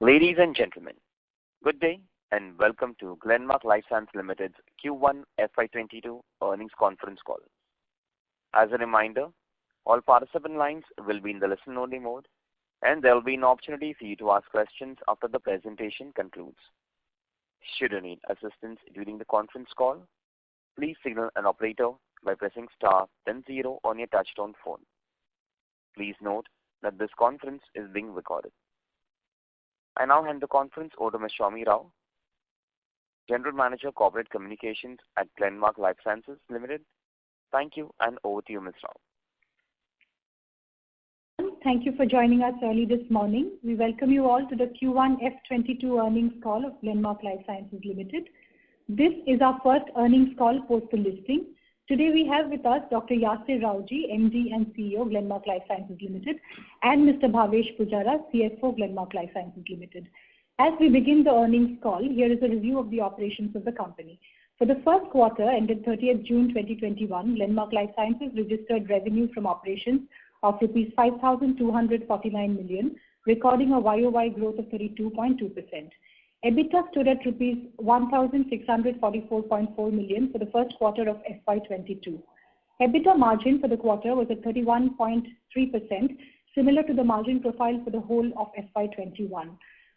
Ladies and gentlemen, good day and welcome to Glenmark Life Sciences Limited's Q1 FY22 earnings conference call. As a reminder, all participant lines will be in the listen-only mode, and there will be an opportunity for you to ask questions after the presentation concludes. Should you need assistance during the conference call, please signal an operator by pressing star then 0 on your touchtone phone. Please note that this conference is being recorded. I now hand the conference over to Ms. Soumi Rao, General Manager, Corporate Communications at Glenmark Life Sciences Limited. Thank you, and over to you, Ms. Rao. Thank you for joining us early this morning. We welcome you all to the Q1 F22 earnings call of Glenmark Life Sciences Limited. This is our first earnings call post the listing. Today we have with us Dr. Yasir Rawjee, MD and CEO, Glenmark Life Sciences Limited, and Mr. Bhavesh Pujara, CFO, Glenmark Life Sciences Limited. As we begin the earnings call, here is a review of the operations of the company. For the first quarter ended 30th June 2021, Glenmark Life Sciences registered revenue from operations of rupees 5,249 million, recording a YOY growth of 32.2%. EBITDA stood at rupees 1,644.4 million for the first quarter of FY22. EBITDA margin for the quarter was at 31.3%, similar to the margin profile for the whole of FY21.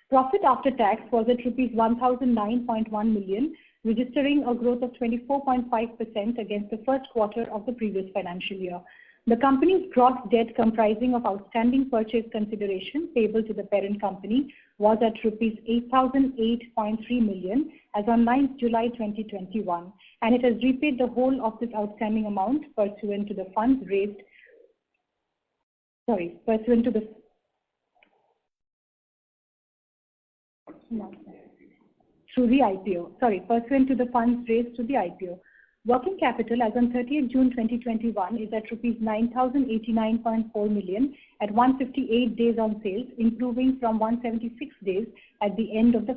Profit after tax was at rupees 1,009.1 million, registering a growth of 24.5% against the first quarter of the previous financial year. The company's gross debt comprising of outstanding purchase consideration payable to the parent company was at rupees 8,008.3 million as on 9th July 2021, and it has repaid the whole of this outstanding amount pursuant to the funds raised through the IPO. Working capital as on 30th June 2021 is at rupees 9,089.4 million at 158 days on sales, improving from 176 days at the end of the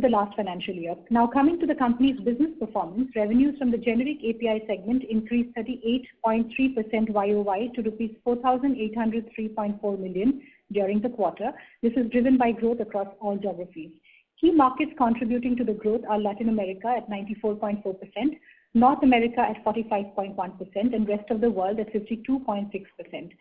last financial year. Now coming to the company's business performance, revenues from the generic API segment increased 38.3% YOY to rupees 4,803.4 million during the quarter. This is driven by growth across all geographies. Key markets contributing to the growth are Latin America at 94.4%, North America at 45.1%, and rest of the world at 52.6%.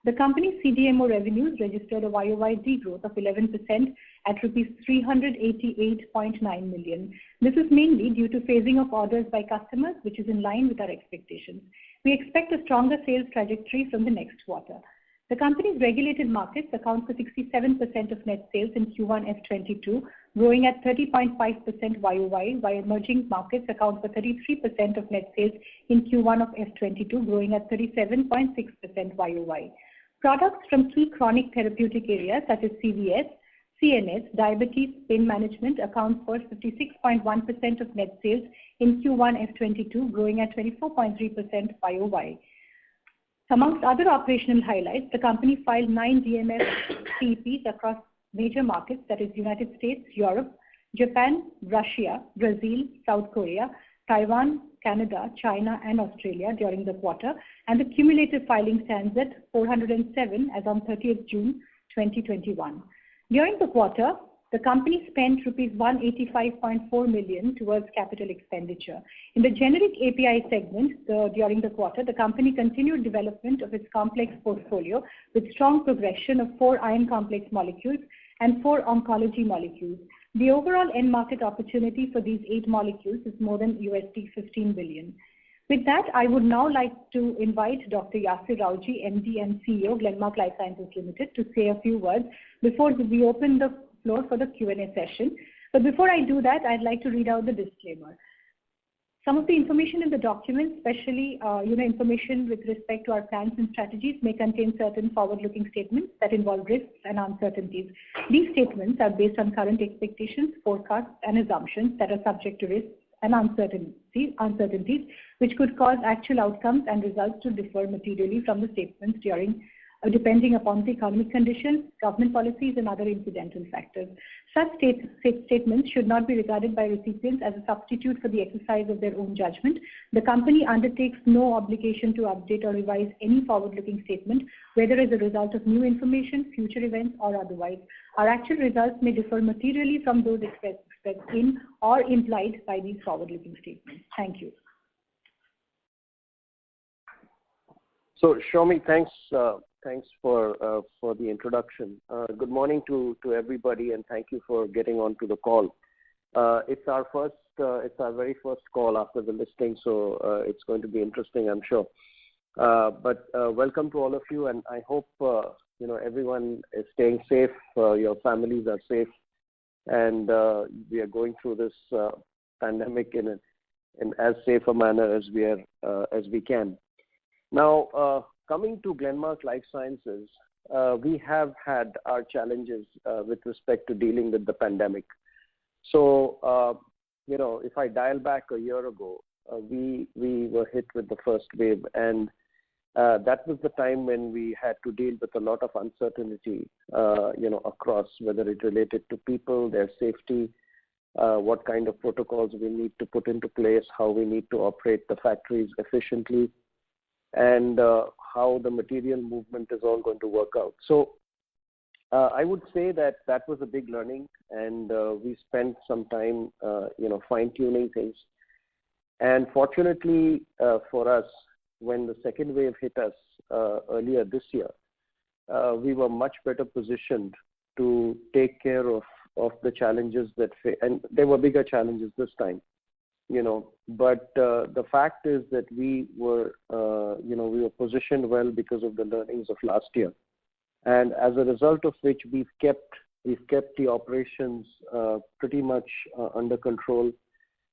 The company's CDMO revenues registered a YOY degrowth of 11% at rupees 388.9 million. This is mainly due to phasing of orders by customers, which is in line with our expectations. We expect a stronger sales trajectory from the next quarter. The company's regulated markets account for 67% of net sales in Q1 F22, growing at 30.5% YOY, while emerging markets account for 33% of net sales in Q1 of F22, growing at 37.6% YOY. Products from key chronic therapeutic areas such as CVS, CNS, diabetes, pain management account for 56.1% of net sales in Q1 F22, growing at 24.3% YOY. Amongst other operational highlights, the company filed 9 DMF CEPs across major markets, that is United States, Europe, Japan, Russia, Brazil, South Korea, Taiwan, Canada, China, and Australia during the quarter, and the cumulative filing stands at 407 as on 30th June 2021. During the quarter, the company spent rupees 185.4 million towards capital expenditure. In the generic API segment, during the quarter, the company continued development of its complex portfolio with strong progression of 4 iron complex molecules and 4 oncology molecules. The overall end market opportunity for these 8 molecules is more than $15 billion. With that, I would now like to invite Dr. Yasir Rawjee, MD and CEO, Glenmark Life Sciences Limited, to say a few words before we open the floor for the Q&A session. But before I do that, I'd like to read out the disclaimer. Some of the information in the document, especially information with respect to our plans and strategies, may contain certain forward-looking statements that involve risks and uncertainties. These statements are based on current expectations, forecasts, and assumptions that are subject to risks and uncertainties, which could cause actual outcomes and results to differ materially from the statements during depending upon the economic conditions, government policies, and other incidental factors. Such statements should not be regarded by recipients as a substitute for the exercise of their own judgment. The company undertakes no obligation to update or revise any forward-looking statement, whether as a result of new information, future events, or otherwise. Our actual results may differ materially from those expressed in or implied by these forward-looking statements. Thank you. So, Shomi, thanks for the introduction. Good morning to everybody, and thank you for getting onto the call. It's our very first call after the listing, so it's going to be interesting, I'm sure. But welcome to all of you, and I hope everyone is staying safe. Your families are safe, and we are going through this pandemic in as safe a manner as we can. Now, coming to Glenmark Life Sciences, we have had our challenges with respect to dealing with the pandemic. So, if I dial back a year ago, we were hit with the first wave, and that was the time when we had to deal with a lot of uncertainty, across, whether it related to people, their safety, what kind of protocols we need to put into place, how we need to operate the factories efficiently, and how the material movement is all going to work out. So I would say that was a big learning, and we spent some time, fine-tuning things. And fortunately for us, when the second wave hit us earlier this year, we were much better positioned to take care of the challenges and there were bigger challenges this time. But the fact is that we were positioned well because of the learnings of last year, and as a result of which we've kept the operations pretty much under control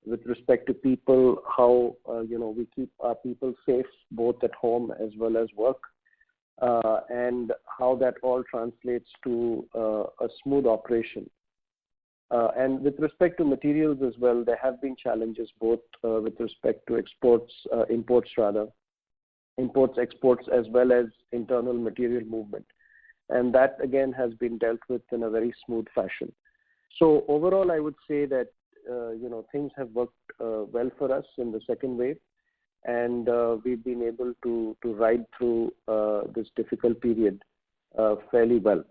with respect to people, how we keep our people safe both at home as well as work, and how that all translates to a smooth operation. And with respect to materials as well, there have been challenges both with respect to imports, exports, as well as internal material movement. And that, again, has been dealt with in a very smooth fashion. So overall, I would say that, things have worked well for us in the second wave, and we've been able to ride through this difficult period fairly well.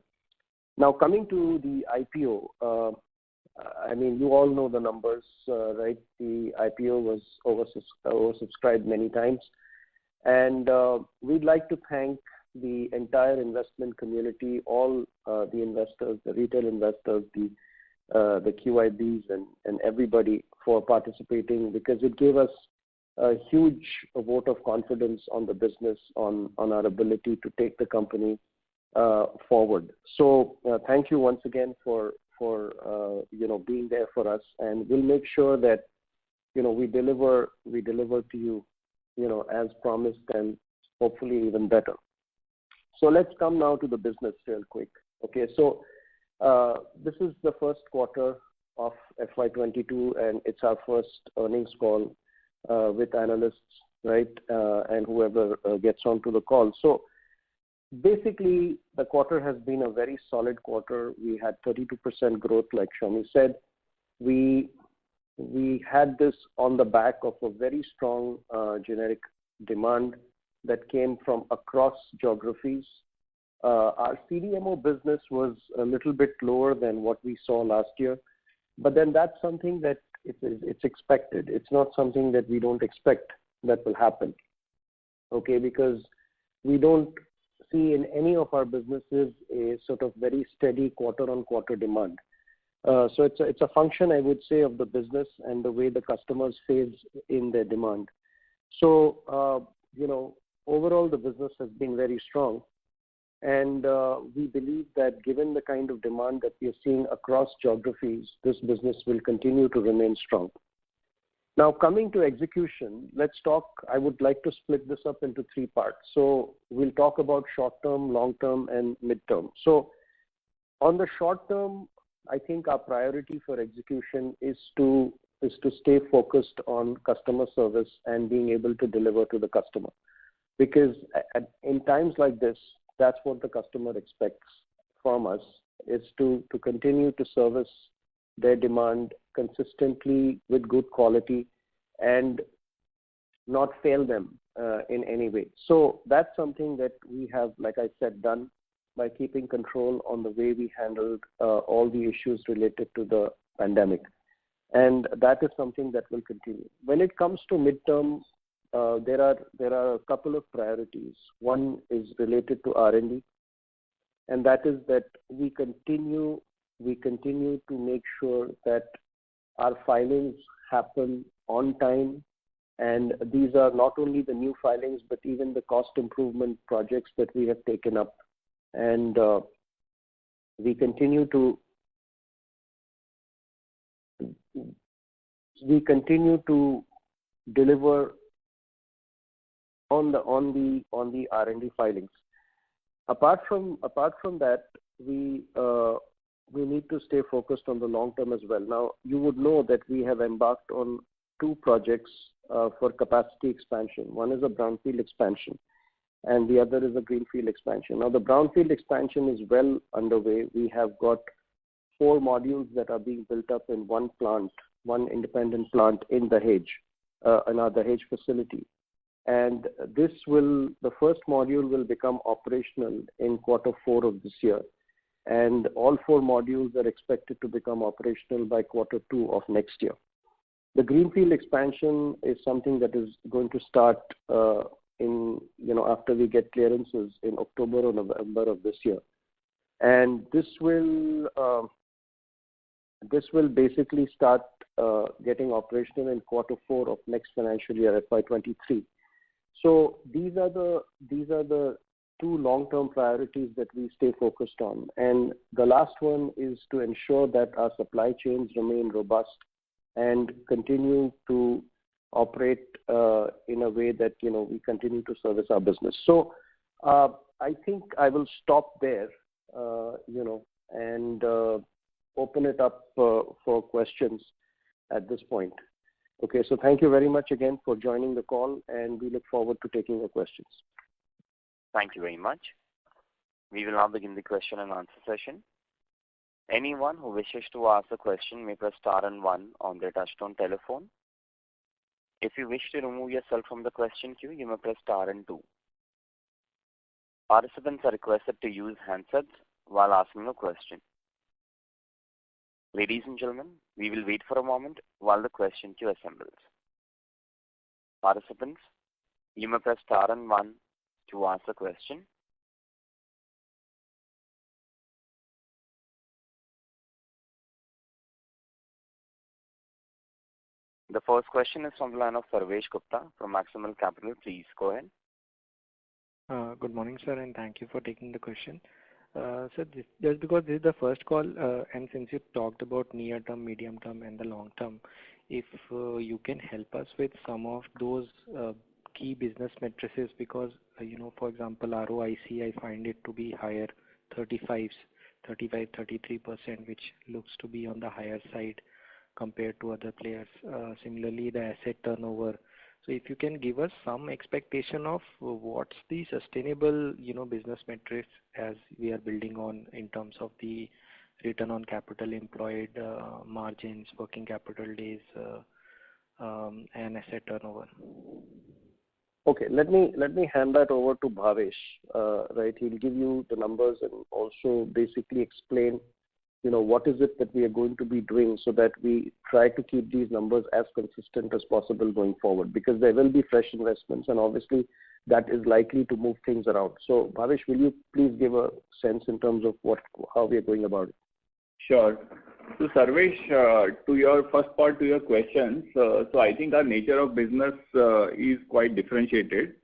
Now, coming to the IPO, you all know the numbers, right? The IPO was oversubscribed many times. And we'd like to thank the entire investment community, all the investors, the retail investors, the QIBs, and everybody for participating, because it gave us a huge vote of confidence on the business, on our ability to take the company forward. So thank you once again for being there for us, and we'll make sure that we deliver to you as promised, and hopefully even better. So let's come now to the business real quick. Okay, so this is the first quarter of FY22, and it's our first earnings call with analysts, right, and whoever gets onto the call. So basically, the quarter has been a very solid quarter. We had 32% growth, like Shomi said. We had this on the back of a very strong generic demand that came from across geographies. Our CDMO business was a little bit lower than what we saw last year, but then that's something that it's expected. It's not something that we don't expect that will happen, okay, because we don't see in any of our businesses a sort of very steady quarter-on-quarter demand. So it's a function, I would say, of the business and the way the customers phase in their demand. So, overall the business has been very strong, and we believe that given the kind of demand that we are seeing across geographies, this business will continue to remain strong. Now, coming to execution, let's talk. I would like to split this up into three parts. So we'll talk about short-term, long-term, and mid-term. So on the short-term, I think our priority for execution is to stay focused on customer service and being able to deliver to the customer. Because in times like this, that's what the customer expects from us, is to continue to service their demand consistently with good quality and not fail them in any way. So that's something that we have, like I said, done by keeping control on the way we handled all the issues related to the pandemic. And that is something that will continue. When it comes to midterm, there are a couple of priorities. One is related to R&D, and that is that we continue to make sure that our filings happen on time, and these are not only the new filings but even the cost improvement projects that we have taken up, and we continue to deliver on the R&D filings. Apart from that, we need to stay focused on the long term as well. Now, you would know that we have embarked on two projects for capacity expansion. One is a brownfield expansion, and the other is a greenfield expansion. Now, the brownfield expansion is well underway. We have got 4 modules that are being built up in one plant, one independent plant in Dahej, in our Dahej facility. And the first module will become operational in Q4 of this year. And all 4 modules are expected to become operational by Q2 of next year. The greenfield expansion is something that is going to start after we get clearances in October or November of this year. And this will basically start getting operational in Q4 of next financial year, FY23. So these are the 2 long-term priorities that we stay focused on. And the last one is to ensure that our supply chains remain robust and continue to operate in a way that we continue to service our business. So I think I will stop there, and open it up for questions at this point. Okay, so thank you very much again for joining the call, and we look forward to taking your questions. Thank you very much. We will now begin the question and answer session. Anyone who wishes to ask a question may press star and 1 on their touchtone telephone. If you wish to remove yourself from the question queue, you may press star and 2. Participants are requested to use handsets while asking a question. Ladies and gentlemen, we will wait for a moment while the question queue assembles. Participants, you may press star and 1 to ask a question. The first question is from the line of Sarvesh Gupta from Maximal Capital. Please go ahead. Good morning, sir, and thank you for taking the question. So just because this is the first call, and since you talked about near term, medium term, and the long term, if you can help us with some of those key business matrices, because for example, ROIC, I find it to be higher, 35-33%, which looks to be on the higher side compared to other players. Similarly, the asset turnover. So if you can give us some expectation of what's the sustainable, business metrics as we are building on in terms of the return on capital employed, margins, working capital days, and asset turnover. Okay, let me hand that over to Bhavesh. Right, he'll give you the numbers and also basically explain what is it that we are going to be doing so that we try to keep these numbers as consistent as possible going forward, because there will be fresh investments and obviously that is likely to move things around. So Bhavesh, will you please give a sense in terms of how we are going about it? Sure. So Sarvesh, to your first part to your questions, so I think our nature of business is quite differentiated,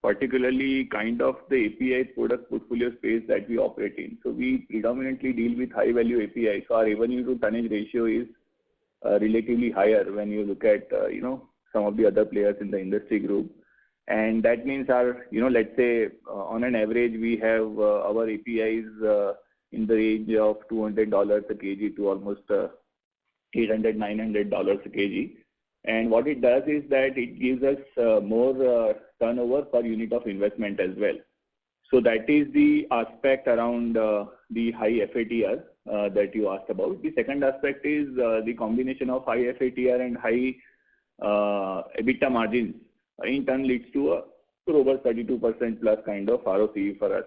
particularly kind of the API product portfolio space that we operate in. So we predominantly deal with high value API. So our revenue to tonnage ratio is relatively higher when you look at, some of the other players in the industry group. And that means our, let's say on an average, we have our APIs in the range of $200 a kg to almost $800, $900 a kg. And what it does is that it gives us more turnover per unit of investment as well. So that is the aspect around the high FATR that you asked about. The second aspect is the combination of high FATR and high EBITDA margins in turn leads to a over 32% plus kind of ROCE for us.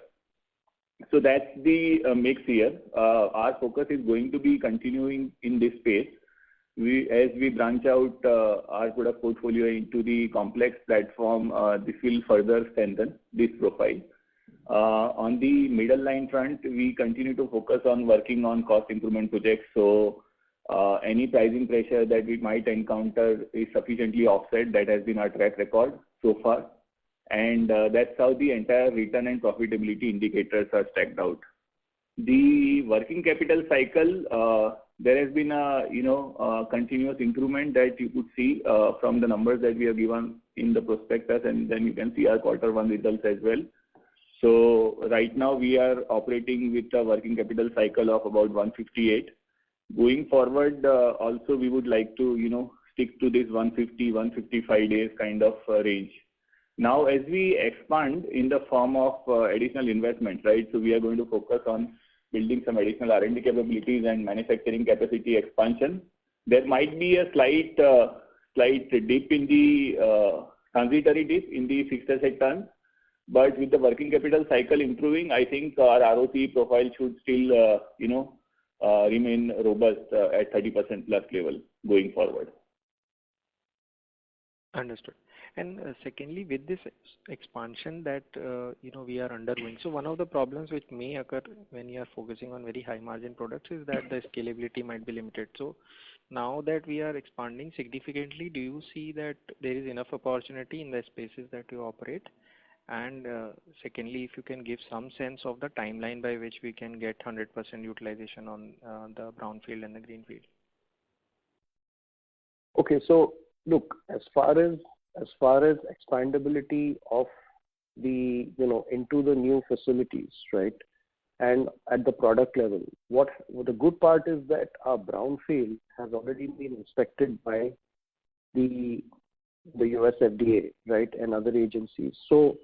So that's the mix here. Our focus is going to be continuing in this space. As we branch out our product portfolio into the complex platform, this will further strengthen this profile. On the middle line front, we continue to focus on working on cost improvement projects. So any pricing pressure that we might encounter is sufficiently offset. That has been our track record so far. And that's how the entire return and profitability indicators are stacked out. The working capital cycle, there has been a continuous improvement that you could see from the numbers that we have given in the prospectus, and then you can see our quarter one results as well. So right now we are operating with a working capital cycle of about 158. Going forward, also we would like to stick to this 150, 155 days kind of range. Now, as we expand in the form of additional investment, right? So we are going to focus on building some additional R&D capabilities and manufacturing capacity expansion. There might be a slight dip in the transitory dip in the fixed asset turns, but with the working capital cycle improving, I think our ROCE profile should still remain robust at 30% plus level going forward. Understood. And secondly, with this expansion that we are undergoing, so one of the problems which may occur when you are focusing on very high margin products is that the scalability might be limited. So now that we are expanding significantly, do you see that there is enough opportunity in the spaces that you operate? And secondly, if you can give some sense of the timeline by which we can get 100% utilization on the brownfield and the greenfield. Okay, so look, as far as expandability of the into the new facilities, right, and at the product level, what the good part is that our brownfield has already been inspected by the US FDA, right, and other agencies. So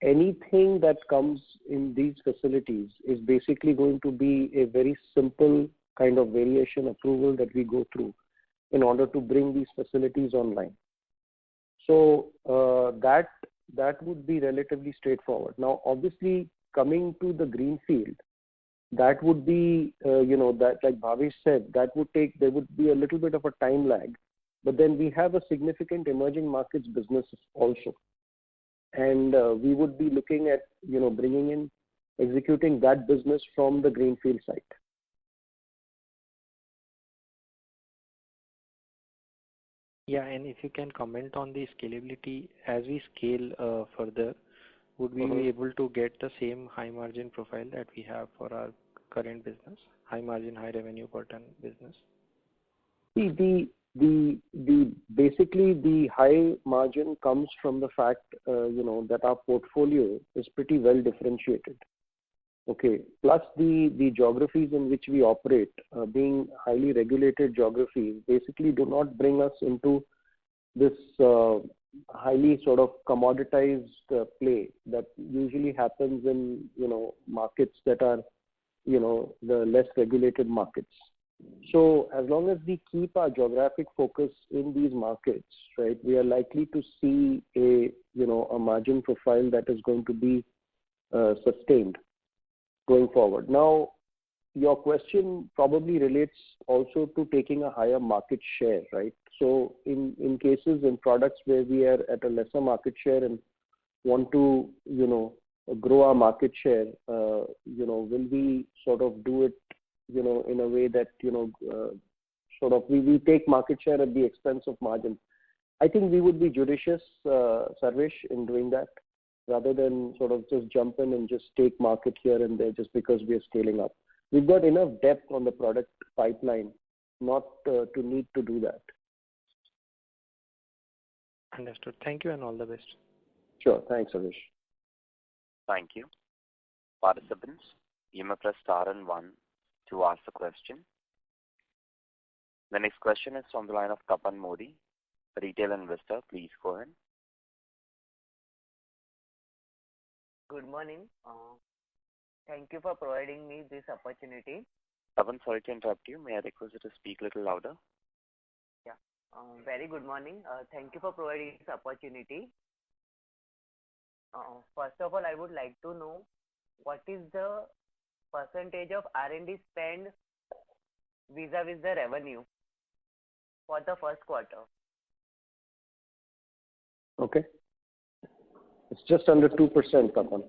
anything that comes in these facilities is basically going to be a very simple kind of variation approval that we go through in order to bring these facilities online. So that would be relatively straightforward. Now, obviously, coming to the greenfield, that would be, that like Bhavesh said, there would be a little bit of a time lag, but then we have a significant emerging markets business also. And we would be looking at, executing that business from the greenfield site. Yeah, and if you can comment on the scalability as we scale further, would we be able to get the same high margin profile that we have for our current business, high margin, high revenue per ton business? See, basically the high margin comes from the fact, that our portfolio is pretty well differentiated. Okay. Plus the geographies in which we operate, being highly regulated geographies, basically do not bring us into this highly sort of commoditized play that usually happens in, markets that are, the less regulated markets. So as long as we keep our geographic focus in these markets, right, we are likely to see a margin profile that is going to be sustained going forward. Now, your question probably relates also to taking a higher market share, right? So in cases in products where we are at a lesser market share and want to, grow our market share, will we sort of do it, in a way that, sort of we take market share at the expense of margin? I think we would be judicious, Sarvesh, in doing that, rather than sort of just jump in and just take market here and there just because we are scaling up. We've got enough depth on the product pipeline not to need to do that. Understood. Thank you and all the best. Sure. Thanks, Sarvesh. Thank you. Participants, you may press star and 1 to ask the question. The next question is from the line of Tapan Modi, retail investor. Please go ahead. Good morning. Thank you for providing me this opportunity. Pavan, sorry to interrupt you. May I request you to speak a little louder? Yeah. Very good morning. Thank you for providing this opportunity. First of all, I would like to know what is the percentage of R&D spend vis-a-vis the revenue for the first quarter. Okay. It's just under 2%, Pavan.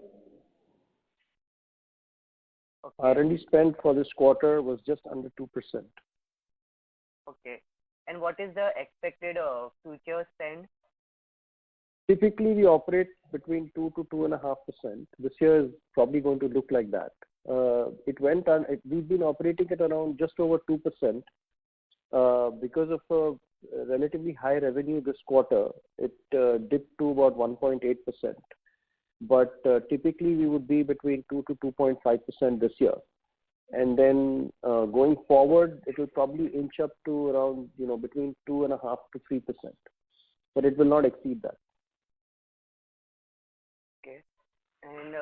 Okay. R&D spend for this quarter was just under 2%. Okay. And what is the expected future spend? Typically, we operate between 2 to 2.5%. This year is probably going to look like that. We've been operating at around just over 2%. Because of a relatively high revenue this quarter, it dipped to about 1.8%. But typically, we would be between 2 to 2.5% this year. And then going forward, it will probably inch up to around, between 2.5 to 3%. But it will not exceed that. Okay. And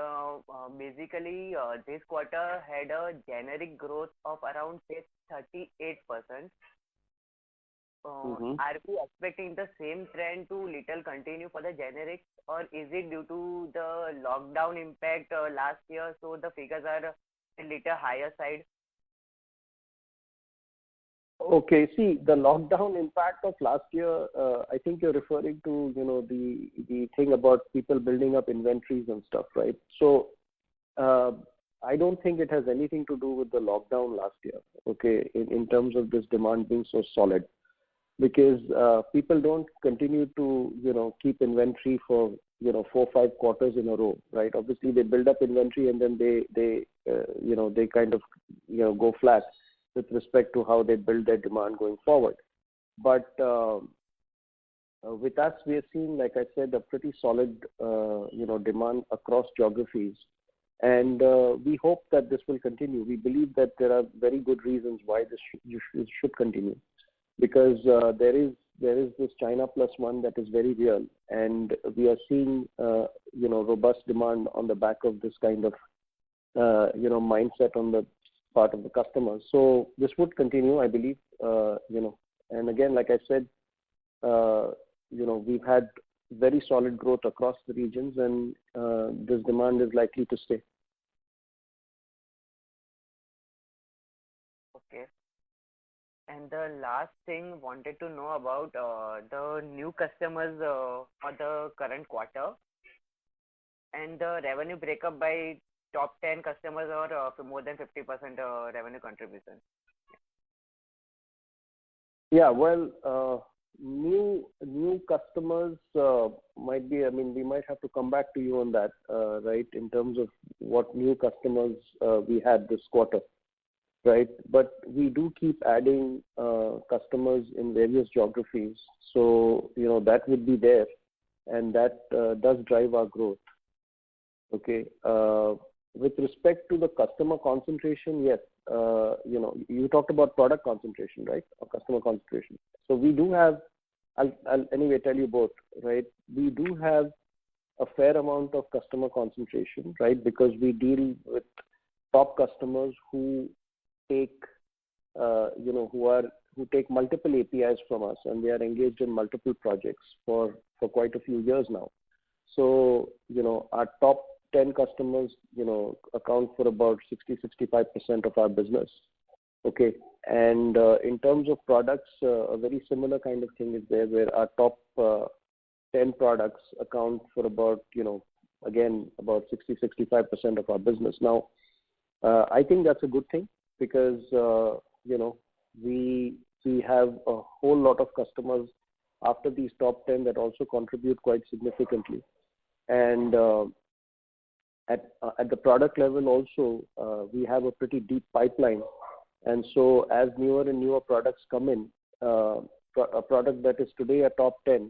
basically, this quarter had a generic growth of around, say, 38%. Are we expecting the same trend to little continue for the generics, or is it due to the lockdown impact last year, so the figures are a little higher side? Okay, see, the lockdown impact of last year, I think you're referring to, the thing about people building up inventories and stuff, right? So I don't think it has anything to do with the lockdown last year, okay, in terms of this demand being so solid. Because people don't continue to, keep inventory for, 4 or 5 quarters in a row, right? Obviously, they build up inventory and then they kind of, go flat with respect to how they build their demand going forward. But with us, we are seeing, like I said, a pretty solid, demand across geographies. And we hope that this will continue. We believe that there are very good reasons why this should continue. Because there is this China plus one that is very real, and we are seeing robust demand on the back of this kind of mindset on the part of the customers. So this would continue, I believe. And again, like I said, we've had very solid growth across the regions, and this demand is likely to stay. Okay. And the last thing, wanted to know about the new customers for the current quarter and the revenue breakup by top 10 customers or more than 50% revenue contribution. Yeah, well, new customers might be, we might have to come back to you on that, right, in terms of what new customers we had this quarter. Right, but we do keep adding customers in various geographies, so that would be there, and that does drive our growth. Okay, with respect to the customer concentration, yes, you talked about product concentration, right, or customer concentration. So we do have, I'll anyway tell you both, right. We do have a fair amount of customer concentration, right, because we deal with top customers who take, who take multiple APIs from us, and they are engaged in multiple projects for quite a few years now. So, our top 10 customers, account for about 60-65% of our business. Okay, and in terms of products, a very similar kind of thing is there, where our top 10 products account for about, again, about 60-65% of our business. Now, I think that's a good thing, because we have a whole lot of customers after these top 10 that also contribute quite significantly, and at the product level also we have a pretty deep pipeline, and so as newer and newer products come in, a product that is today a top 10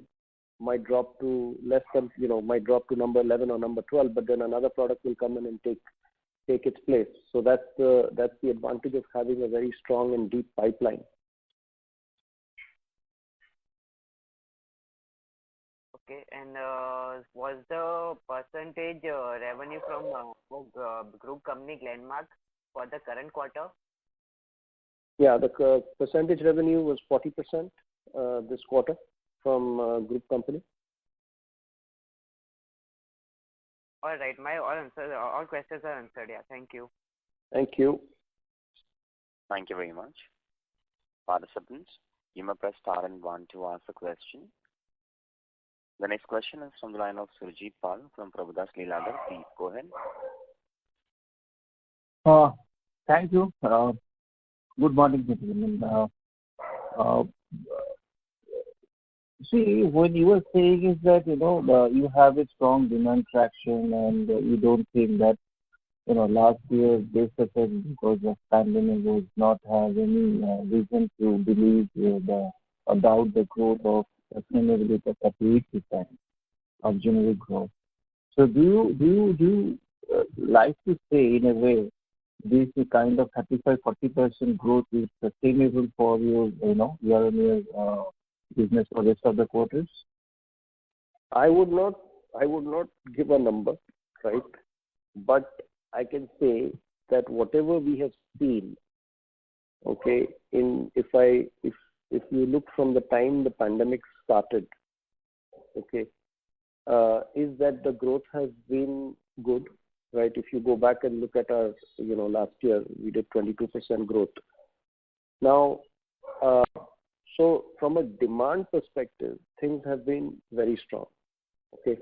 might drop to less than, might drop to number 11 or number 12, but then another product will come in and take its place. So that's the advantage of having a very strong and deep pipeline. Okay. And was the percentage revenue from group company Glenmark for the current quarter? Yeah, the percentage revenue was 40% this quarter from group company. All right. My all questions are answered. Yeah. Thank you. Thank you. Thank you very much. Participants, you may press star and one to ask a question. The next question is from the line of Surjit Pal from Prabhudas Lilladher. Please go ahead. Thank you. Good morning, gentlemen. See, when you were saying is that, you have a strong demand traction and you don't think that, last year base effect because of pandemic was not have any reason to believe about the growth of sustainability of 38% of generic growth. So do you like to say in a way this kind of 35-40% growth is sustainable for your year-on-year business for rest of the quarters? I would not give a number, right? But I can say that whatever we have seen, okay, if you look from the time the pandemic started, okay, is that the growth has been good, right? If you go back and look at our, last year we did 22% growth. Now, so from a demand perspective, things have been very strong, okay,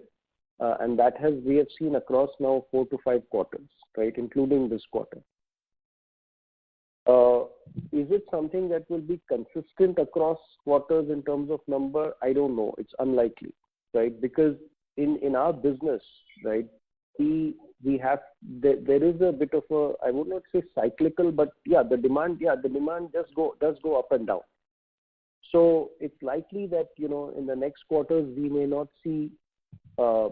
and that we have seen across now 4 to 5 quarters, right, including this quarter. Is it something that will be consistent across quarters in terms of number? I don't know. It's unlikely, right? Because in our business, right, we have there is a bit of a, I would not say cyclical, but the demand does go up and down. So it's likely that in the next quarters we may not see a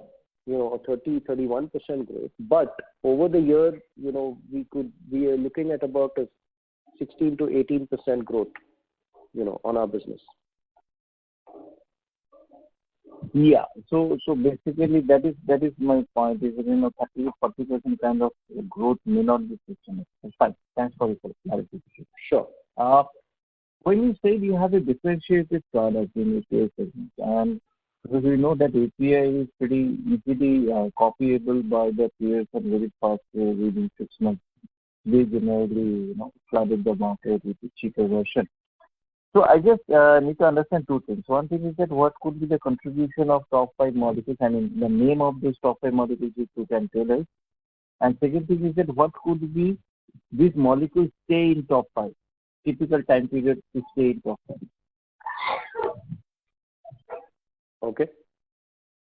30-31% growth, but over the year we are looking at about a 16 to 18% growth on our business. Yeah. So basically that is my point. Is 30-40% kind of growth may not be sustainable. Fine. Thanks for the clarification. Sure. When you say you have a differentiated product in API segment, and because we know that API is pretty easily copyable by the peers and very fast within 6 months. They generally flooded the market with a cheaper version. So I just need to understand 2 things. One thing is that what could be the contribution of top 5 molecules, I mean the name of these top 5 molecules if you can tell us. And second thing is that what could be these molecules stay in top 5, typical time period to stay in top 5. Okay.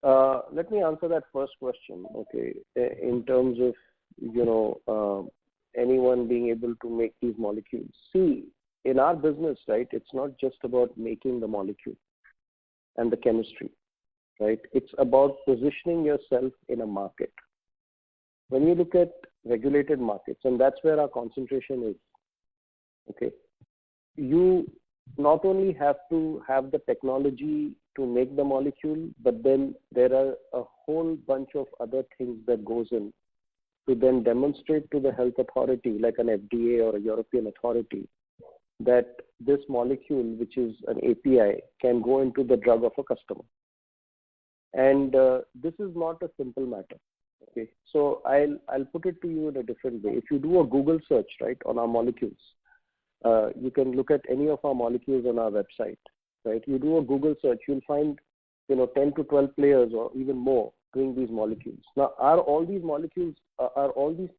Let me answer that first question. Okay, in terms of anyone being able to make these molecules. See, in our business, right, it's not just about making the molecule and the chemistry, right? It's about positioning yourself in a market. When you look at regulated markets, and that's where our concentration is, okay, you not only have to have the technology to make the molecule, but then there are a whole bunch of other things that goes in to then demonstrate to the health authority, like an FDA or a European authority, that this molecule, which is an API, can go into the drug of a customer. And this is not a simple matter. Okay, so I'll put it to you in a different way. If you do a Google search, right, on our molecules, you can look at any of our molecules on our website, right? You do a Google search, you'll find 10 to 12 players or even more doing these molecules. Now, are all these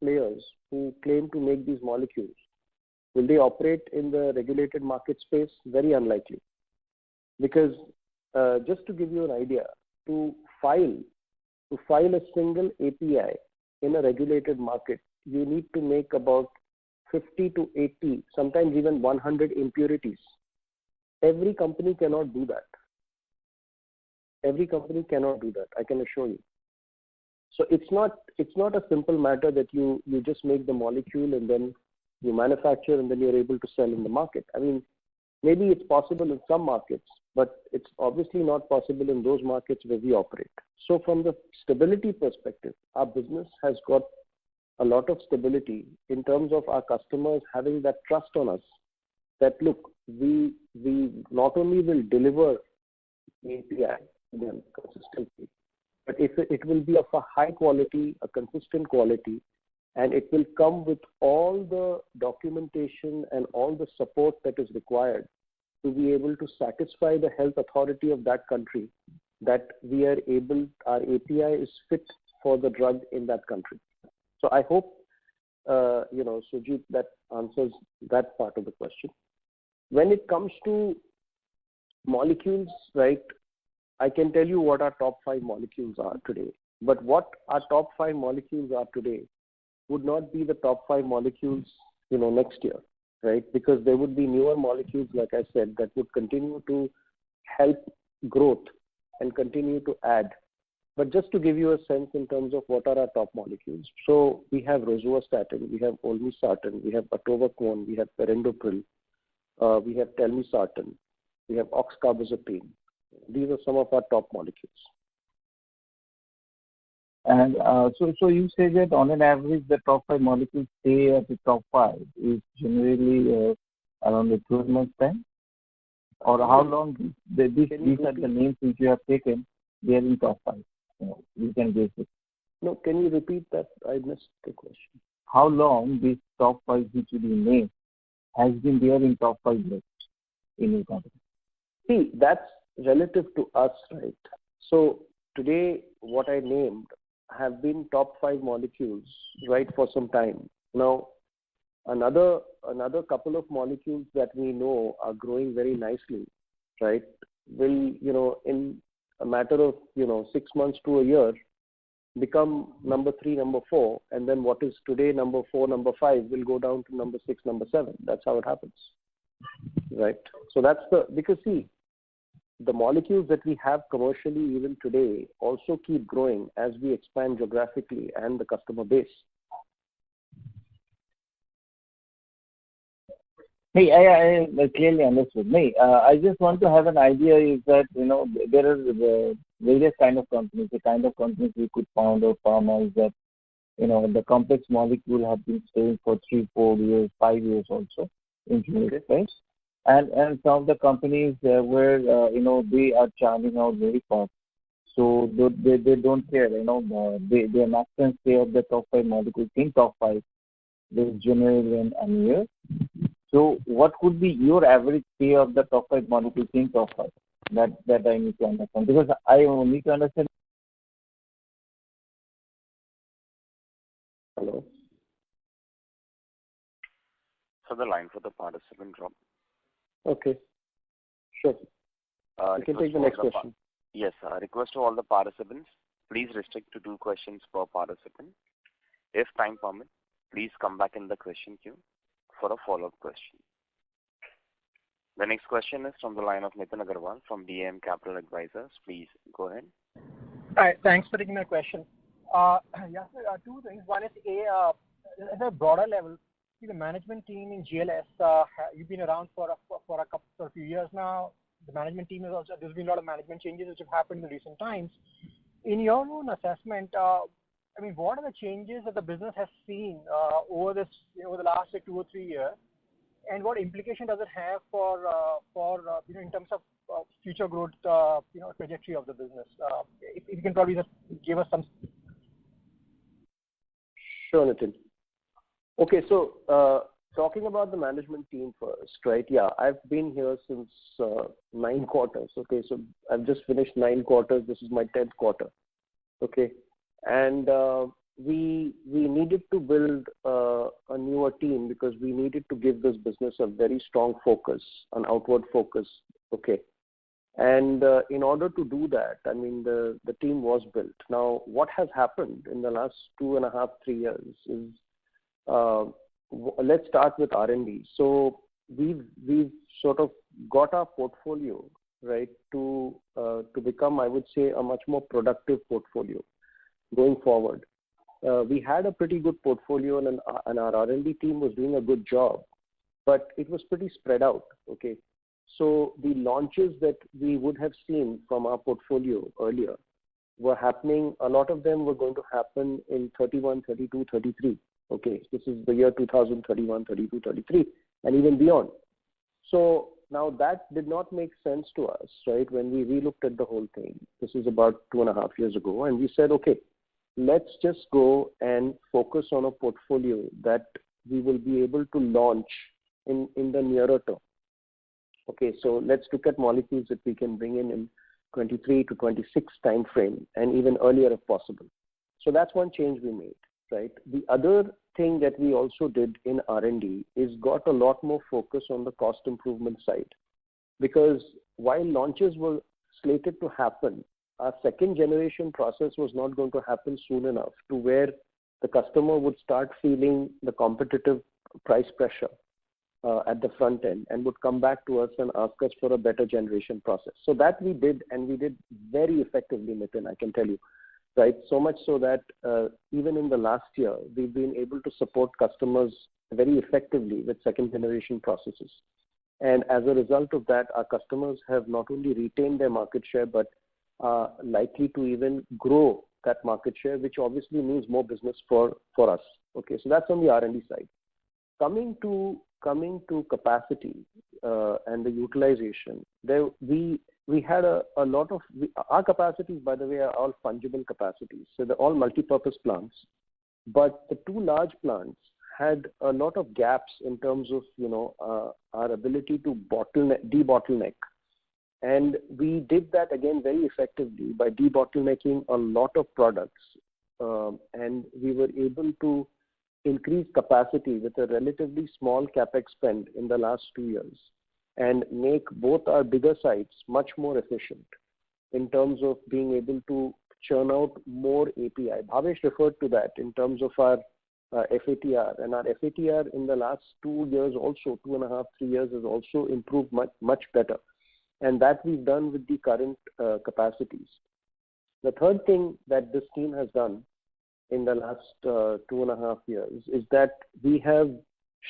players who claim to make these molecules, will they operate in the regulated market space? Very unlikely. Because just to give you an idea, to file a single API in a regulated market, you need to make about 50 to 80, sometimes even 100 impurities. Every company cannot do that. I can assure you. So it's not a simple matter that you just make the molecule and then you manufacture and then you're able to sell in the market. I mean, maybe it's possible in some markets, but it's obviously not possible in those markets where we operate. So from the stability perspective, our business has got a lot of stability in terms of our customers having that trust on us that, look, we not only will deliver API to them consistently, but it will be of a high quality, a consistent quality, and it will come with all the documentation and all the support that is required to be able to satisfy the health authority of that country that our API is fit for the drug in that country. So I hope, Sujit, that answers that part of the question. When it comes to molecules, right, I can tell you what our top 5 molecules are today. But what our top 5 molecules are today would not be the top 5 molecules, next year, right? Because there would be newer molecules, like I said, that would continue to help growth and continue to add. But just to give you a sense in terms of what are our top molecules. So we have rosuvastatin, we have olmesartan, we have atovaquone, we have perindopril, we have telmisartan, we have oxcarbazepine. These are some of our top molecules. And so you say that on an average, the top 5 molecules stay at the top 5 is generally around the 12 months time? Or how long these are the names which you have taken, they are in top 5? You can guess it. No, can you repeat that? I missed the question. How long these top 5 which you name has been there in top 5 lists in your company? See, that's relative to us, right? So today, what I named have been top 5 molecules, right, for some time. Now, another couple of molecules that we know are growing very nicely, right, will, in a matter of, 6 months to a year, become number 3, number 4, and then what is today number 4, number 5 will go down to number 6, number 7. That's how it happens, right? So because see, the molecules that we have commercially even today also keep growing as we expand geographically and the customer base. Hey, I clearly understood. I just want to have an idea is that, there are various kind of companies. The kind of companies we could found out pharma is that, the complex molecule have been staying for 3, 4 years, 5 years also in generic space. And some of the companies where, they are churning out very fast. So they don't care, they maximum stay of the top 5 molecules in top 5. There's generally an year. So what could be your average stay of the top 5 molecules in top 5? That I need to understand. Because I need to understand. Hello? So the line for the participant dropped. Okay. Sure. You can take the next question. Yes, request to all the participants, please restrict to 2 questions per participant. If time permits, please come back in the question queue for a follow-up question. The next question is from the line of Nitin Agarwal from DAM Capital Advisors. Please go ahead. Hi, thanks for taking my question. Sir, 2 things. One is at a broader level, the management team in GLS, you've been around for a few years now. The management team is also, there's been a lot of management changes which have happened in recent times. In your own assessment, what are the changes that the business has seen over the last 2 or 3 years, and what implication does it have for in terms of future growth, trajectory of the business? If you can probably just give us some. Sure, Nitin. Okay, so talking about the management team first, right? Yeah, I've been here since 9 quarters. Okay, so I've just finished 9 quarters. This is my 10th quarter. Okay, and we needed to build a newer team because we needed to give this business a very strong focus, an outward focus. Okay, and in order to do that, the team was built. Now, what has happened in the last 2.5, 3 years is let's start with R&D. So we've sort of got our portfolio right to become, I would say, a much more productive portfolio going forward. We had a pretty good portfolio and our R&D team was doing a good job, but it was pretty spread out. Okay, So the launches that we would have seen from our portfolio earlier were happening, a lot of them were going to happen in 31, 32, 33. Okay, this is the year 2031, 32, 33, and even beyond. So now that did not make sense to us, right, when we relooked at the whole thing. This is about 2.5 years ago, and we said, okay, let's just go and focus on a portfolio that we will be able to launch in the nearer term. Okay, so let's look at molecules that we can bring in 23 to 26 time frame, and even earlier if possible. So that's one change we made, right? The other thing that we also did in R&D is got a lot more focus on the cost improvement side, because while launches were slated to happen, our second generation process was not going to happen soon enough to where the customer would start feeling the competitive price pressure at the front end and would come back to us and ask us for a better generation process. So that we did, and we did very effectively, Nitin, I can tell you, right? So much so that even in the last year, we've been able to support customers very effectively with second generation processes. And as a result of that, our customers have not only retained their market share, but are likely to even grow that market share, which obviously means more business for us. Okay, so that's on the R&D side. Coming to capacity and the utilization, we had a lot of our capacities, by the way, are all fungible capacities, so they're all multi-purpose plants. But the two large plants had a lot of gaps in terms of our ability to debottleneck, and we did that again very effectively by debottlenecking a lot of products, and we were able to increase capacity with a relatively small capex spend in the last 2 years, and make both our bigger sites much more efficient in terms of being able to churn out more API. Bhavesh referred to that in terms of our FATR, and our FATR in the last 2 years also, 2.5, 3 years, has also improved much better, and that we've done with the current capacities. The third thing that this team has done in the last 2.5 years is that we have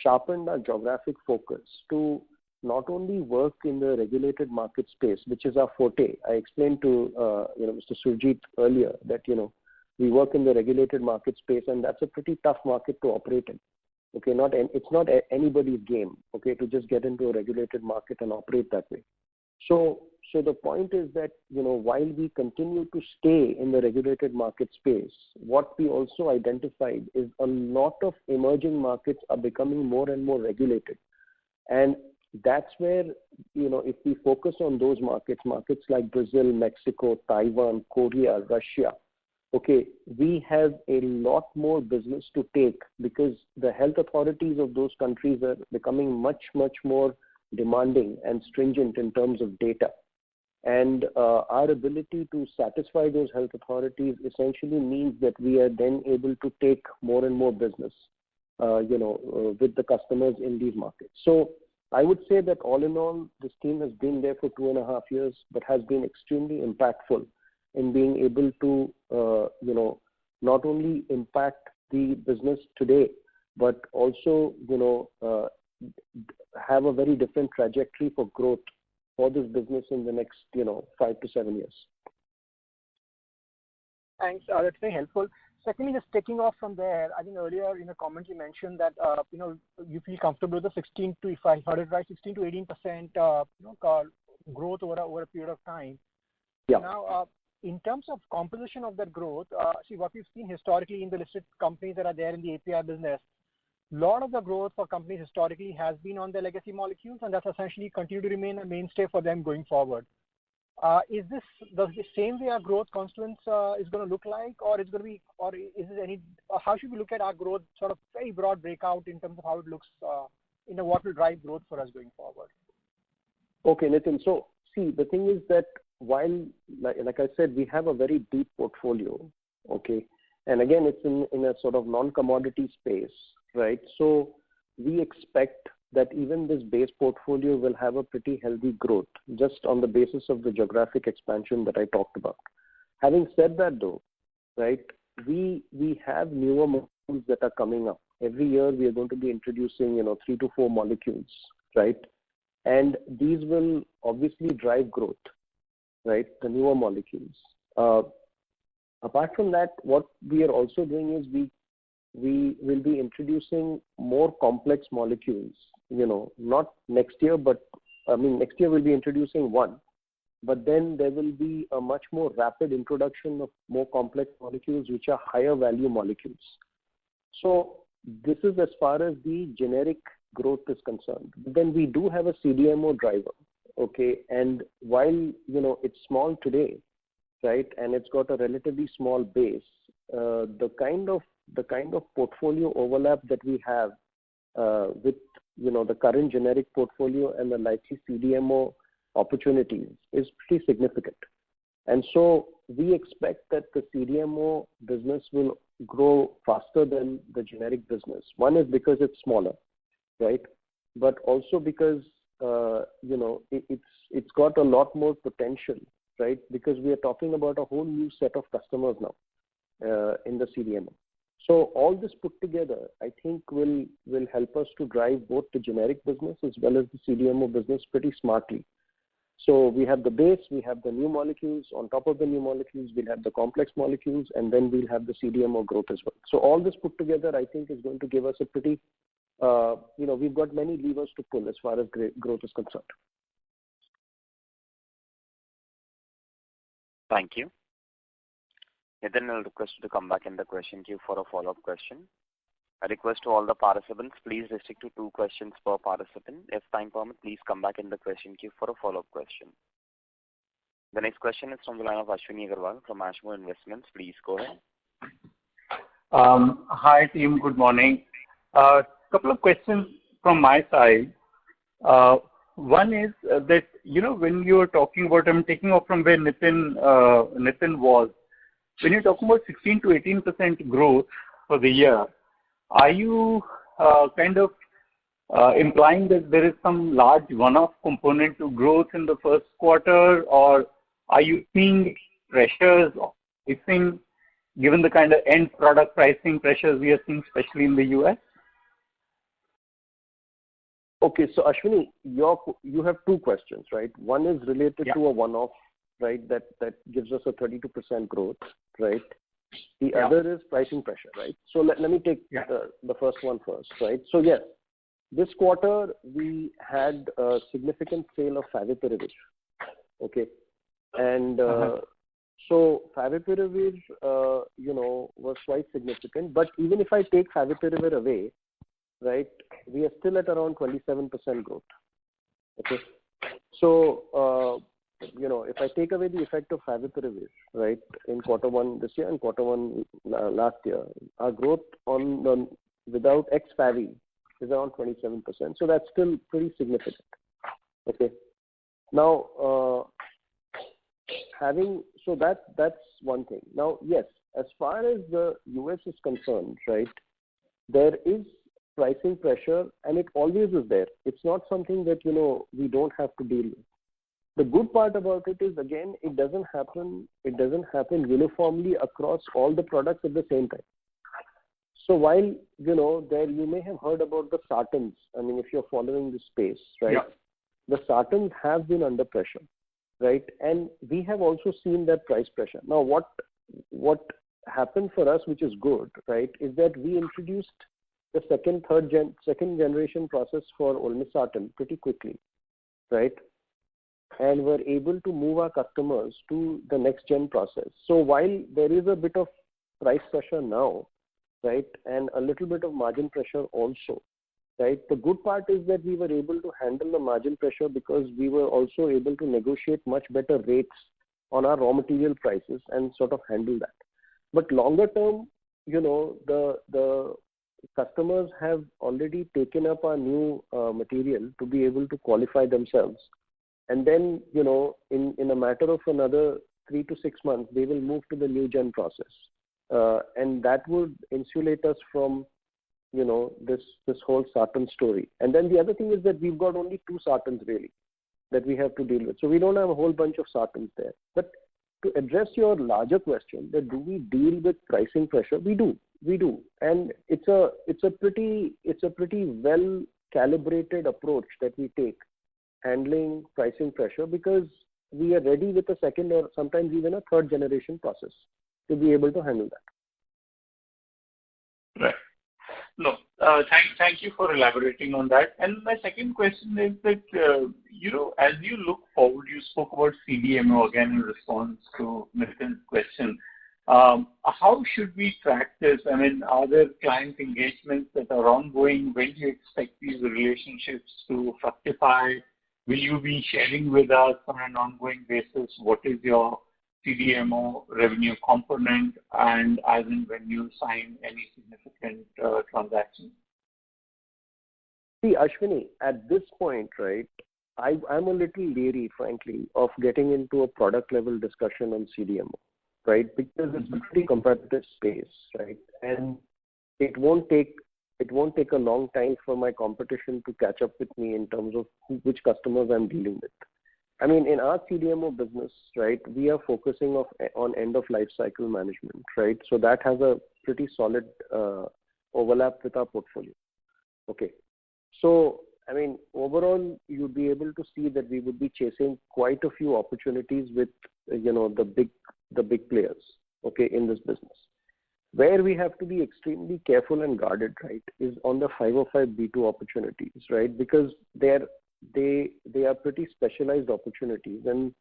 sharpened our geographic focus to not only work in the regulated market space, which is our forte. I explained to Mr. Surjit earlier that we work in the regulated market space, and that's a pretty tough market to operate in. Okay, it's not anybody's game. Okay, to just get into a regulated market and operate that way. So the point is that while we continue to stay in the regulated market space, what we also identified is a lot of emerging markets are becoming more and more regulated, and that's where if we focus on those markets like Brazil, Mexico, Taiwan, Korea, Russia, okay, we have a lot more business to take, because the health authorities of those countries are becoming much more demanding and stringent in terms of data. And our ability to satisfy those health authorities essentially means that we are then able to take more and more business, with the customers in these markets. So I would say that all in all, this team has been there for 2.5 years, but has been extremely impactful in being able to, not only impact the business today, but also, have a very different trajectory for growth for this business in the next, 5 to 7 years. Thanks. That's very helpful. Secondly, just taking off from there, I think earlier in a comment you mentioned that you feel comfortable with the 16 to, if I heard it right, 16 to 18% growth over a period of time. Yeah. Now, in terms of composition of that growth, see what we've seen historically in the listed companies that are there in the API business, a lot of the growth for companies historically has been on the legacy molecules, and that's essentially continue to remain a mainstay for them going forward. Is this the same way our growth constituents is going to look like, or is going to be, or is this any? How should we look at our growth? Sort of very broad breakout in terms of how it looks, what will drive growth for us going forward. Okay, Nitin. So see, the thing is that while, like I said, we have a very deep portfolio. Okay, and again, it's in a sort of non-commodity space, right? So we expect that even this base portfolio will have a pretty healthy growth just on the basis of the geographic expansion that I talked about. Having said that though, right, we have newer molecules that are coming up. Every year we are going to be introducing, 3 to 4 molecules, right? and these will obviously drive growth, right? The newer molecules. Apart from that, what we are also doing is we will be introducing more complex molecules. Not next year, but next year we'll be introducing one, but then there will be a much more rapid introduction of more complex molecules, which are higher value molecules. So this is as far as the generic growth is concerned. But then we do have a CDMO driver, okay? And while it's small today, right, and it's got a relatively small base, the kind of portfolio overlap that we have with the current generic portfolio and the likely CDMO opportunities is pretty significant. And so we expect that the CDMO business will grow faster than the generic business. One is because it's smaller, right? But also because it's got a lot more potential, right? Because we are talking about a whole new set of customers now in the CDMO. So all this put together, I think will help us to drive both the generic business as well as the CDMO business pretty smartly. So we have the base, we have the new molecules. On top of the new molecules, we'll have the complex molecules, and then we'll have the CDMO growth as well. So all this put together, I think, is going to give us a pretty, we've got many levers to pull as far as growth is concerned. Thank you. Then I'll request you to come back in the question queue for a follow-up question. A request to all the participants, please restrict to 2 questions per participant. If time permits, please come back in the question queue for a follow-up question. The next question is from the line of Ashwini Agarwal from Ashmore Investments. Please go ahead. Hi, team. Good morning. Couple of questions from my side. One is that, when you're talking about, I'm taking off from where Nitin was. When you're talking about 16 to 18% growth for the year, are you implying that there is some large one-off component to growth in the first quarter, or are you seeing pressures of pricing given the kind of end product pricing pressures we are seeing, especially in the US? Okay, so Ashwini, you have 2 questions, right? One is related to a one-off, right, that gives us a 32% growth, right? The other is pricing pressure, right? So let me take the first one first, right? So yes, this quarter we had a significant sale of Favipiravir, okay? And so Favipiravir, was quite significant. But even if I take Favipiravir away, right, we are still at around 27% growth, okay? So, if I take away the effect of Favipiravir, right, in Q1 this year and Q1 last year, our growth without ex-Favi is around 27%. So that's still pretty significant, okay? Now, that's one thing. Now, yes, as far as the US is concerned, right, there is pricing pressure, and it always is there. It's not something that, we don't have to deal with. The good part about it is, again, it doesn't happen uniformly across all the products at the same time. So while, you may have heard about the sartans, if you're following the space, right? Yeah. The sartans have been under pressure, right? And we have also seen that price pressure. Now, what happened for us, which is good, right, is that we introduced the second generation process for olmesartan pretty quickly, right? And we're able to move our customers to the next gen process. So while there is a bit of price pressure now, right, and a little bit of margin pressure also, right, the good part is that we were able to handle the margin pressure because we were also able to negotiate much better rates on our raw material prices and sort of handle that. But longer term, the customers have already taken up our new material to be able to qualify themselves. And then, in a matter of another 3 to 6 months, they will move to the new gen process. And that would insulate us from, this whole sartan story. And then the other thing is that we've got only 2 sartans really that we have to deal with. So we don't have a whole bunch of sartans there. But to address your larger question, that do we deal with pricing pressure? We do. And it's a pretty well calibrated approach that we take handling pricing pressure because we are ready with a second or sometimes even a third generation process to be able to handle that. Right. No, thank you for elaborating on that. And my second question is that, as you look forward, you spoke about CDMO again in response to Nitin's question. How should we track this? I mean, are there client engagements that are ongoing? When do you expect these relationships to fructify? Will you be sharing with us on an ongoing basis what is your CDMO revenue component and as in when you sign any significant transactions? See, Ashwini, at this point, right, I'm a little leery, frankly, of getting into a product level discussion on CDMO, right? Because it's a pretty competitive space, right? And it won't take a long time for my competition to catch up with me in terms of which customers I'm dealing with. I mean, in our CDMO business, right, we are focusing on end of life cycle management, right? So that has a pretty solid overlap with our portfolio. Okay. So, I mean, overall, you'd be able to see that we would be chasing quite a few opportunities with, the big players, okay, in this business. Where we have to be extremely careful and guarded, right, is on the 505(b)(2) opportunities, right? Because they are pretty specialized opportunities and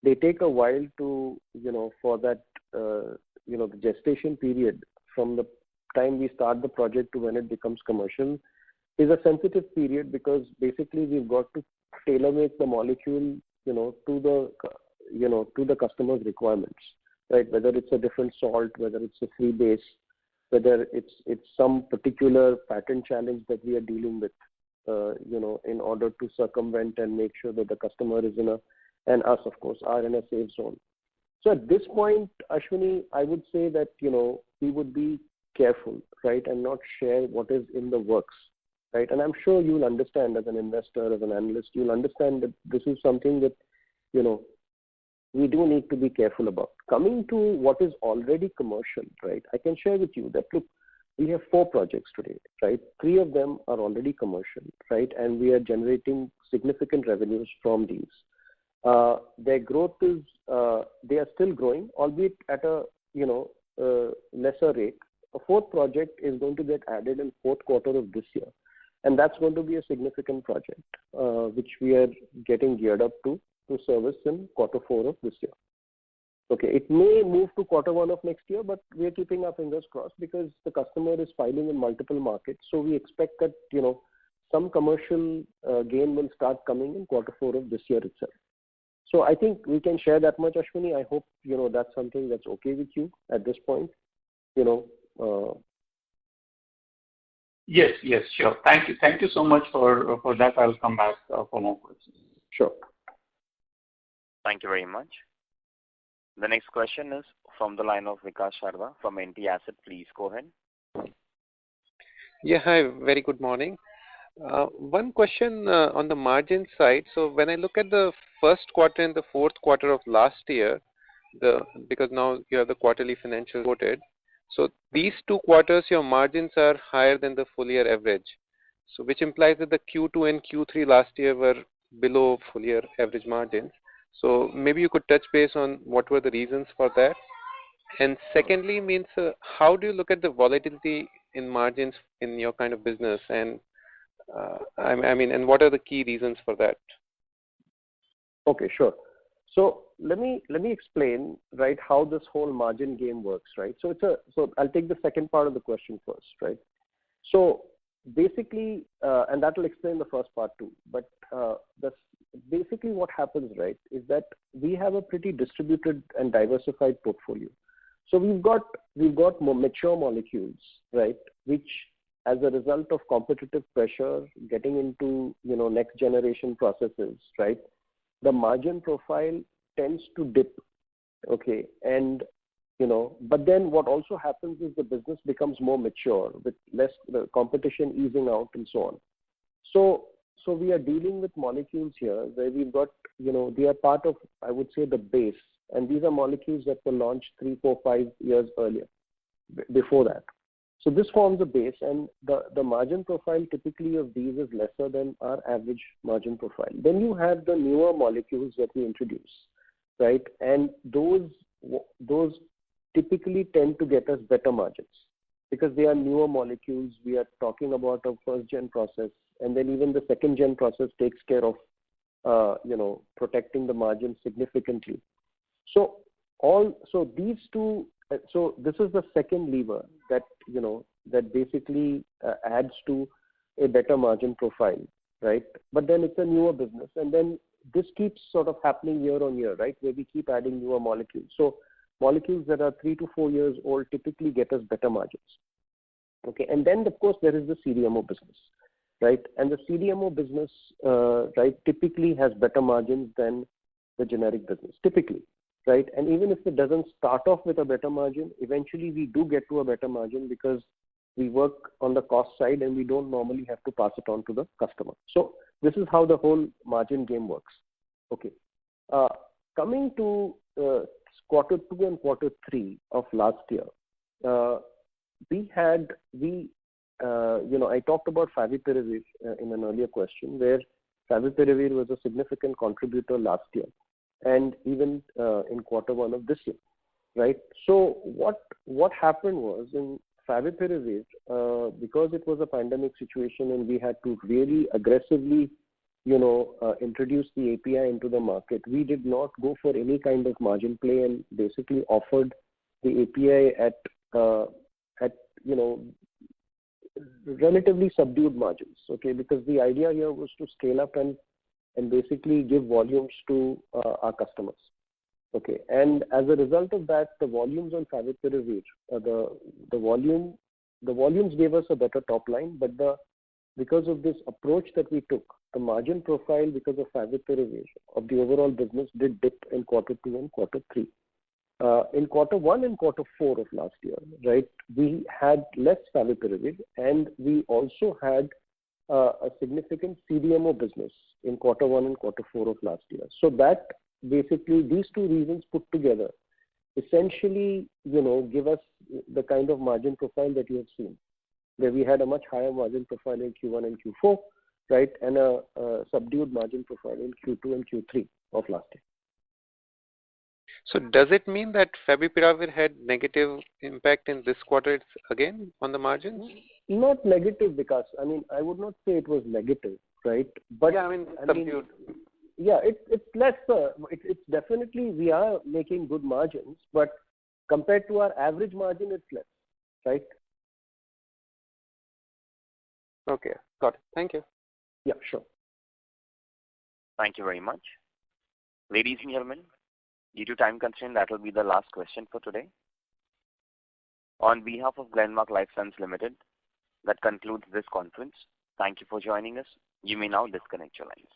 they take a while to, for that, the gestation period from the time we start the project to when it becomes commercial is a sensitive period because basically we've got to tailor make the molecule, to the customer's requirements, right? Whether it's a different salt, whether it's a free base, whether it's some particular patent challenge that we are dealing with, in order to circumvent and make sure that the customer is and us, of course, are in a safe zone. So at this point, Ashwini, I would say that, we would be careful, right, and not share what is in the works, right? And I'm sure you'll understand as an investor, as an analyst, you'll understand that this is something that, we do need to be careful about. Coming to what is already commercial, right, I can share with you that, look, we have 4 projects today, right? 3 of them are already commercial, right? And we are generating significant revenues from these. Their growth is, they are still growing, albeit at a, lesser rate. A 4th project is going to get added in 4th quarter of this year. And that's going to be a significant project, which we are getting geared up to service in quarter 4 of this year. Okay, it may move to quarter 1 of next year, but we are keeping our fingers crossed because the customer is filing in multiple markets. So we expect that, some commercial gain will start coming in quarter 4 of this year itself. So I think we can share that much, Ashwini. I hope, that's something that's okay with you at this point. Yes, sure. Thank you so much for that. I'll come back for more questions. Sure. Thank you very much. The next question is from the line of Vikas Sharma from NT Asset. Please go ahead. Yeah, hi. Very good morning. One question on the margin side. So when I look at the first quarter and the 4th quarter of last year, because now you have the quarterly financial quoted, so these 2 quarters, your margins are higher than the full year average. So which implies that the Q2 and Q3 last year were below full year average margins. So maybe you could touch base on what were the reasons for that. And secondly, how do you look at the volatility in margins in your kind of business? And and what are the key reasons for that? Okay, sure. So let me explain, right, how this whole margin game works, right? So I'll take the second part of the question first, right? So basically, and that will explain the first part too. But basically what happens, right, is that we have a pretty distributed and diversified portfolio. So we've got more mature molecules, right, which as a result of competitive pressure getting into, next generation processes, right, the margin profile tends to dip, okay, and but then what also happens is the business becomes more mature with less the competition easing out and so on. So we are dealing with molecules here where we've got, they are part of, I would say, the base, and these are molecules that were launched 3, 4, 5 years earlier, before that. So this forms a base, and the margin profile typically of these is lesser than our average margin profile. Then you have the newer molecules that we introduce, right? And those typically tend to get us better margins because they are newer molecules. We are talking about a first gen process, and then even the second gen process takes care of protecting the margin significantly. So these two. So this is the second lever that basically adds to a better margin profile, right? But then it's a newer business, and then this keeps sort of happening year on year, right? Where we keep adding newer molecules. So molecules that are 3 to 4 years old typically get us better margins. Okay, and then of course there is the CDMO business, right? And the CDMO business, right, typically has better margins than the generic business, typically. Right, and even if it doesn't start off with a better margin, eventually we do get to a better margin because we work on the cost side and we don't normally have to pass it on to the customer. So this is how the whole margin game works. Okay, coming to quarter 2 and quarter 3 of last year, I talked about Favipiravir in an earlier question, where Favipiravir was a significant contributor last year, and even in quarter 1 of this year, right? So what happened was in Favipiravir, because it was a pandemic situation and we had to really aggressively, introduce the API into the market, we did not go for any kind of margin play and basically offered the API at relatively subdued margins, okay? Because the idea here was to scale up and basically give volumes to our customers. Okay, and as a result of that, the volumes on Favipiravir, the volumes gave us a better top line, but because of this approach that we took, the margin profile because of Favipiravir of the overall business did dip in quarter 2 and quarter 3. In quarter 1 and quarter 4 of last year, right, we had less Favipiravir, and we also had a significant CDMO business in quarter 1 and quarter 4 of last year. So that basically, these two reasons put together essentially, give us the kind of margin profile that you have seen, where we had a much higher margin profile in Q1 and Q4, right, and a subdued margin profile in Q2 and Q3 of last year. So does it mean that Favipiravir had negative impact in this quarter again on the margins? Not negative, because I would not say it was negative, right? But yeah, subdued. It's less. It's definitely, we are making good margins, but compared to our average margin, it's less, right? Okay, got it. Thank you. Yeah, sure. Thank you very much. Ladies and gentlemen, due to time constraint, that will be the last question for today. On behalf of Glenmark Life Sciences Limited, that concludes this conference. Thank you for joining us. You may now disconnect your lines.